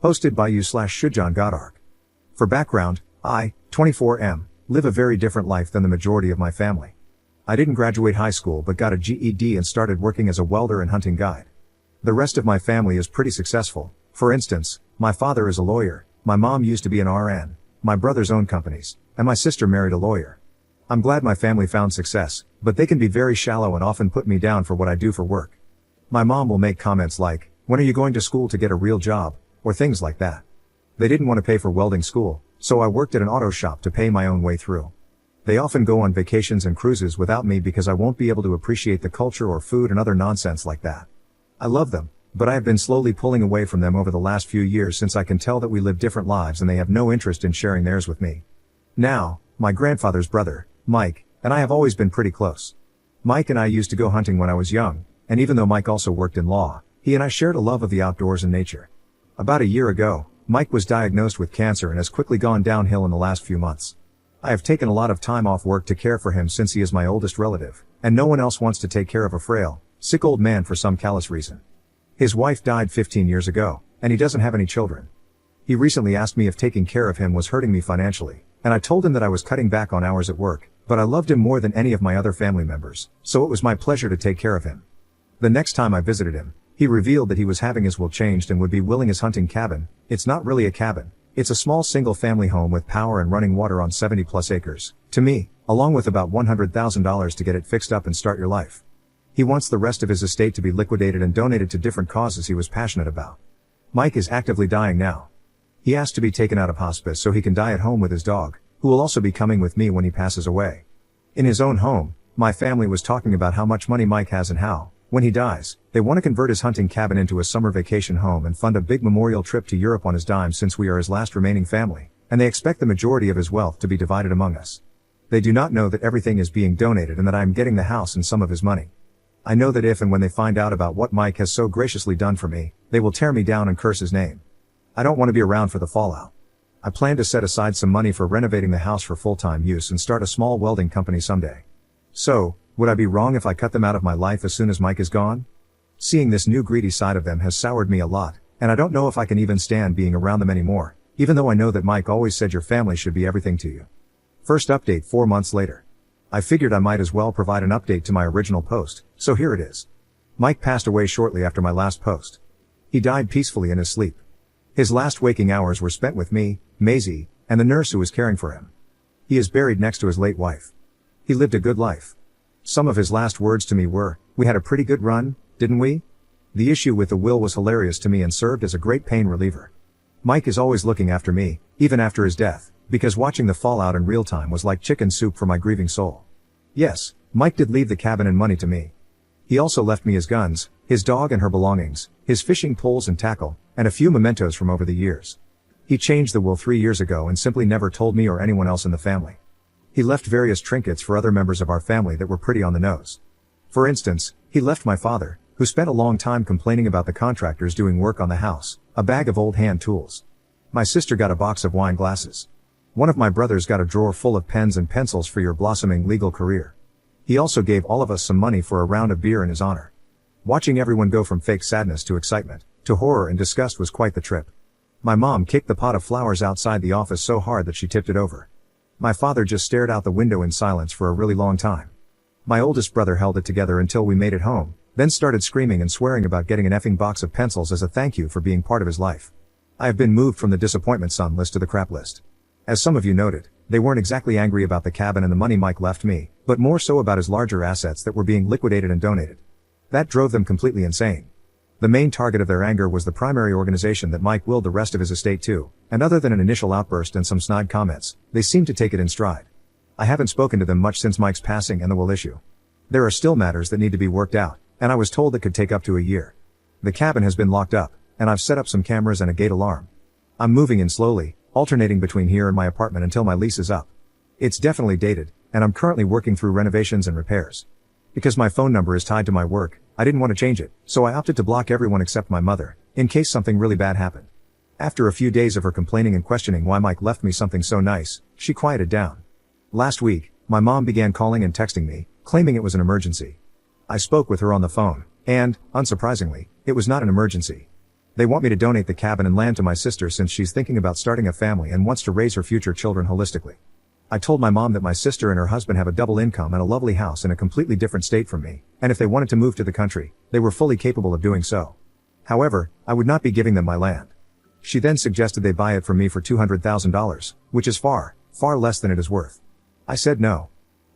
Hosted by you/Shujaan Godark. For background, I, 24M, live a very different life than the majority of my family. I didn't graduate high school but got a GED and started working as a welder and hunting guide. The rest of my family is pretty successful. For instance, my father is a lawyer, my mom used to be an RN, my brothers own companies, and my sister married a lawyer. I'm glad my family found success, but they can be very shallow and often put me down for what I do for work. My mom will make comments like, "When are you going to school to get a real job?" or things like that. They didn't want to pay for welding school, so I worked at an auto shop to pay my own way through. They often go on vacations and cruises without me because I won't be able to appreciate the culture or food and other nonsense like that. I love them, but I have been slowly pulling away from them over the last few years since I can tell that we live different lives and they have no interest in sharing theirs with me. Now, my grandfather's brother, Mike, and I have always been pretty close. Mike and I used to go hunting when I was young, and even though Mike also worked in law, he and I shared a love of the outdoors and nature. About a year ago, Mike was diagnosed with cancer and has quickly gone downhill in the last few months. I have taken a lot of time off work to care for him since he is my oldest relative, and no one else wants to take care of a frail, sick old man for some callous reason. His wife died 15 years ago, and he doesn't have any children. He recently asked me if taking care of him was hurting me financially, and I told him that I was cutting back on hours at work, but I loved him more than any of my other family members, so it was my pleasure to take care of him. The next time I visited him, he revealed that he was having his will changed and would be willing his hunting cabin. It's not really a cabin, it's a small single-family home with power and running water on 70+ acres, to me, along with about $100,000 to get it fixed up and start your life. He wants the rest of his estate to be liquidated and donated to different causes he was passionate about. Mike is actively dying now. He asked to be taken out of hospice so he can die at home with his dog, who will also be coming with me when he passes away. In his own home, my family was talking about how much money Mike has and how, when he dies, they want to convert his hunting cabin into a summer vacation home and fund a big memorial trip to Europe on his dime since we are his last remaining family, and they expect the majority of his wealth to be divided among us. They do not know that everything is being donated and that I am getting the house and some of his money. I know that if and when they find out about what Mike has so graciously done for me, they will tear me down and curse his name. I don't want to be around for the fallout. I plan to set aside some money for renovating the house for full-time use and start a small welding company someday. So, would I be wrong if I cut them out of my life as soon as Mike is gone? Seeing this new greedy side of them has soured me a lot, and I don't know if I can even stand being around them anymore, even though I know that Mike always said your family should be everything to you. First update 4 months later. I figured I might as well provide an update to my original post, so here it is. Mike passed away shortly after my last post. He died peacefully in his sleep. His last waking hours were spent with me, Maisie, and the nurse who was caring for him. He is buried next to his late wife. He lived a good life. Some of his last words to me were, "We had a pretty good run, didn't we?" The issue with the will was hilarious to me and served as a great pain reliever. Mike is always looking after me, even after his death, because watching the fallout in real time was like chicken soup for my grieving soul. Yes, Mike did leave the cabin and money to me. He also left me his guns, his dog and her belongings, his fishing poles and tackle, and a few mementos from over the years. He changed the will 3 years ago and simply never told me or anyone else in the family. He left various trinkets for other members of our family that were pretty on the nose. For instance, he left my father, who spent a long time complaining about the contractors doing work on the house, a bag of old hand tools. My sister got a box of wine glasses. One of my brothers got a drawer full of pens and pencils for your blossoming legal career. He also gave all of us some money for a round of beer in his honor. Watching everyone go from fake sadness to excitement, to horror and disgust was quite the trip. My mom kicked the pot of flowers outside the office so hard that she tipped it over. My father just stared out the window in silence for a really long time. My oldest brother held it together until we made it home, then started screaming and swearing about getting an effing box of pencils as a thank you for being part of his life. I have been moved from the disappointment son list to the crap list. As some of you noted, they weren't exactly angry about the cabin and the money Mike left me, but more so about his larger assets that were being liquidated and donated. That drove them completely insane. The main target of their anger was the primary organization that Mike willed the rest of his estate to, and other than an initial outburst and some snide comments, they seemed to take it in stride. I haven't spoken to them much since Mike's passing and the will issue. There are still matters that need to be worked out, and I was told it could take up to a year. The cabin has been locked up, and I've set up some cameras and a gate alarm. I'm moving in slowly, alternating between here and my apartment until my lease is up. It's definitely dated, and I'm currently working through renovations and repairs. Because my phone number is tied to my work, I didn't want to change it, so I opted to block everyone except my mother, in case something really bad happened. After a few days of her complaining and questioning why Mike left me something so nice, she quieted down. Last week, my mom began calling and texting me, claiming it was an emergency. I spoke with her on the phone, and, unsurprisingly, it was not an emergency. They want me to donate the cabin and land to my sister since she's thinking about starting a family and wants to raise her future children holistically. I told my mom that my sister and her husband have a double income and a lovely house in a completely different state from me, and if they wanted to move to the country, they were fully capable of doing so. However, I would not be giving them my land. She then suggested they buy it from me for $200,000, which is far, far less than it is worth. I said no.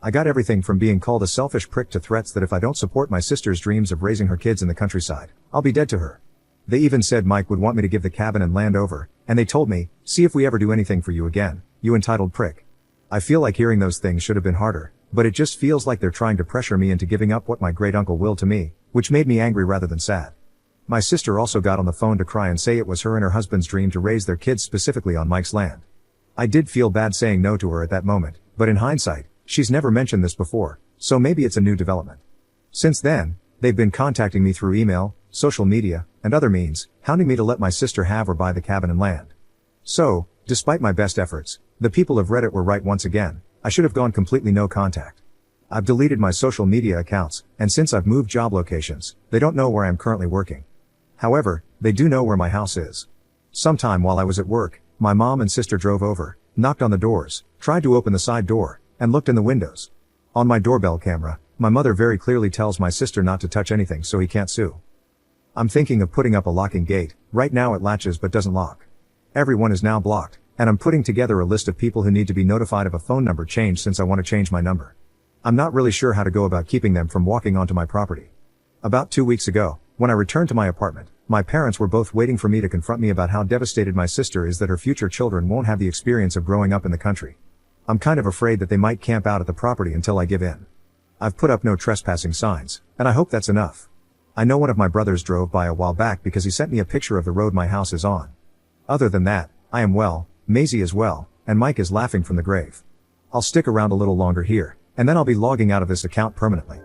I got everything from being called a selfish prick to threats that if I don't support my sister's dreams of raising her kids in the countryside, I'll be dead to her. They even said Mike would want me to give the cabin and land over, and they told me, see if we ever do anything for you again, you entitled prick. I feel like hearing those things should have been harder, but it just feels like they're trying to pressure me into giving up what my great uncle willed to me, which made me angry rather than sad. My sister also got on the phone to cry and say it was her and her husband's dream to raise their kids specifically on Mike's land. I did feel bad saying no to her at that moment, but in hindsight, she's never mentioned this before, so maybe it's a new development. Since then, they've been contacting me through email, social media, and other means, hounding me to let my sister have or buy the cabin and land. So, despite my best efforts, the people of Reddit were right once again. I should have gone completely no contact. I've deleted my social media accounts, and since I've moved job locations, they don't know where I'm currently working. However, they do know where my house is. Sometime while I was at work, my mom and sister drove over, knocked on the doors, tried to open the side door, and looked in the windows. On my doorbell camera, my mother very clearly tells my sister not to touch anything so he can't sue. I'm thinking of putting up a locking gate. Right now it latches but doesn't lock. Everyone is now blocked, and I'm putting together a list of people who need to be notified of a phone number change since I want to change my number. I'm not really sure how to go about keeping them from walking onto my property. About 2 weeks ago, when I returned to my apartment, my parents were both waiting for me to confront me about how devastated my sister is that her future children won't have the experience of growing up in the country. I'm kind of afraid that they might camp out at the property until I give in. I've put up no trespassing signs, and I hope that's enough. I know one of my brothers drove by a while back because he sent me a picture of the road my house is on. Other than that, I am well, Maisie is well, and Mike is laughing from the grave. I'll stick around a little longer here, and then I'll be logging out of this account permanently.